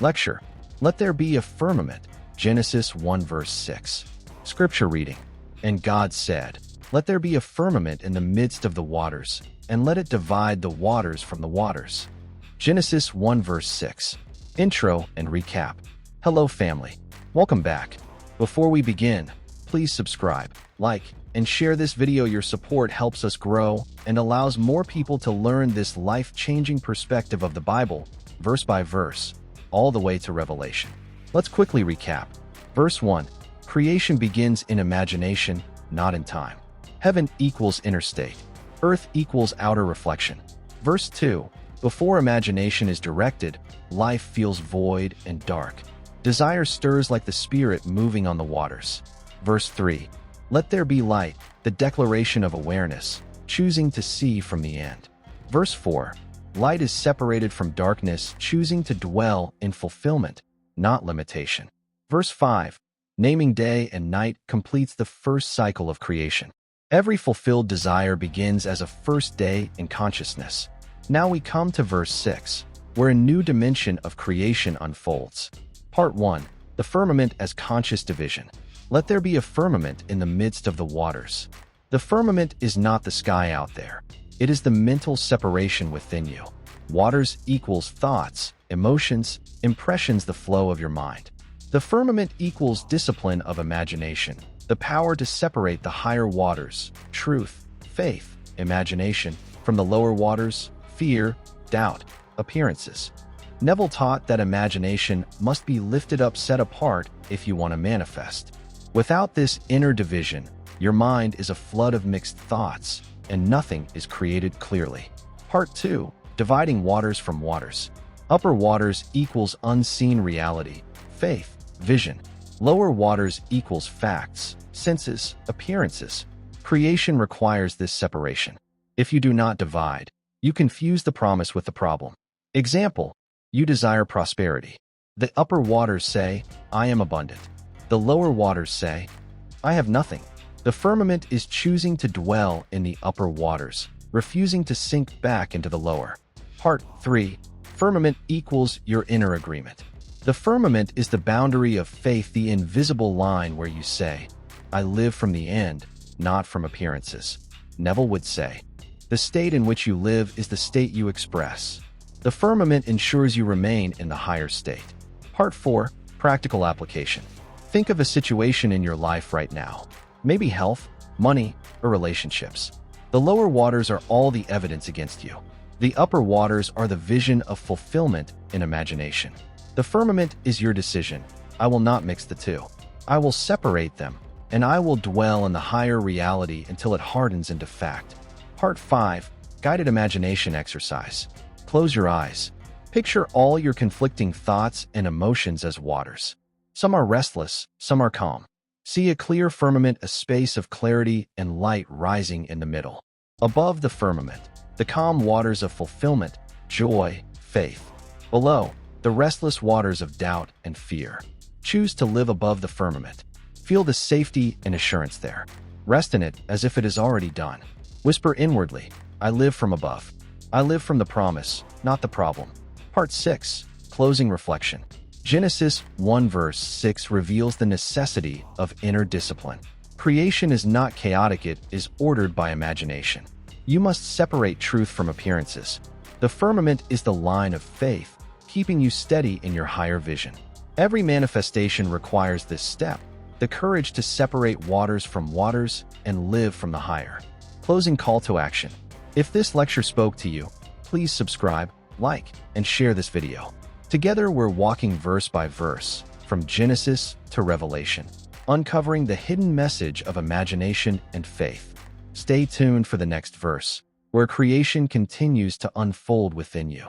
Lecture. Let there be a firmament. Genesis 1 verse 6. Scripture reading. And God said, let there be a firmament in the midst of the waters, and let it divide the waters from the waters. Genesis 1 verse 6. Intro and recap. Hello family. Welcome back. Before we begin, please subscribe, like, and share this video. Your support helps us grow and allows more people to learn this life-changing perspective of the Bible, verse by verse, all the way to Revelation. Let's quickly recap. Verse 1. Creation begins in imagination, not in time. Heaven equals interstate. Earth equals outer reflection. Verse 2. Before imagination is directed, life feels void and dark. Desire stirs like the Spirit moving on the waters. Verse 3. Let there be light, the declaration of awareness, choosing to see from the end. Verse 4. Light is separated from darkness, choosing to dwell in fulfillment, not limitation. Verse 5. Naming day and night completes the first cycle of creation. Every fulfilled desire begins as a first day in consciousness. Now we come to verse 6, where a new dimension of creation unfolds. Part 1. The firmament as conscious division. Let there be a firmament in the midst of the waters. The firmament is not the sky out there. It is the mental separation within you. Waters equals thoughts, emotions, impressions, the flow of your mind. The firmament equals discipline of imagination, the power to separate the higher waters, truth, faith, imagination, from the lower waters, fear, doubt, appearances. Neville taught that imagination must be lifted up, set apart, if you want to manifest. Without this inner division, your mind is a flood of mixed thoughts, and nothing is created clearly. Part 2. Dividing waters from waters. Upper waters equals unseen reality, faith, vision. Lower waters equals facts, senses, appearances. Creation requires this separation. If you do not divide, you confuse the promise with the problem. Example. You desire prosperity. The upper waters say, I am abundant. The lower waters say, I have nothing. The firmament is choosing to dwell in the upper waters, refusing to sink back into the lower. Part 3. Firmament equals your inner agreement. The firmament is the boundary of faith, the invisible line where you say, I live from the end, not from appearances. Neville would say, the state in which you live is the state you express. The firmament ensures you remain in the higher state. Part 4. Practical application. Think of a situation in your life right now. Maybe health, money, or relationships. The lower waters are all the evidence against you. The upper waters are the vision of fulfillment in imagination. The firmament is your decision. I will not mix the two. I will separate them, and I will dwell in the higher reality until it hardens into fact. Part 5. Guided imagination exercise. Close your eyes. Picture all your conflicting thoughts and emotions as waters. Some are restless, some are calm. See a clear firmament, a space of clarity and light rising in the middle. Above the firmament, the calm waters of fulfillment, joy, faith. Below, the restless waters of doubt and fear. Choose to live above the firmament. Feel the safety and assurance there. Rest in it as if it is already done. Whisper inwardly, I live from above. I live from the promise, not the problem. Part 6. Closing reflection. Genesis 1 verse 6 reveals the necessity of inner discipline. Creation is not chaotic, it is ordered by imagination. You must separate truth from appearances. The firmament is the line of faith, keeping you steady in your higher vision. Every manifestation requires this step, the courage to separate waters from waters and live from the higher. Closing call to action. If this lecture spoke to you, please subscribe, like, and share this video. Together we're walking verse by verse, from Genesis to Revelation, uncovering the hidden message of imagination and faith. Stay tuned for the next verse, where creation continues to unfold within you.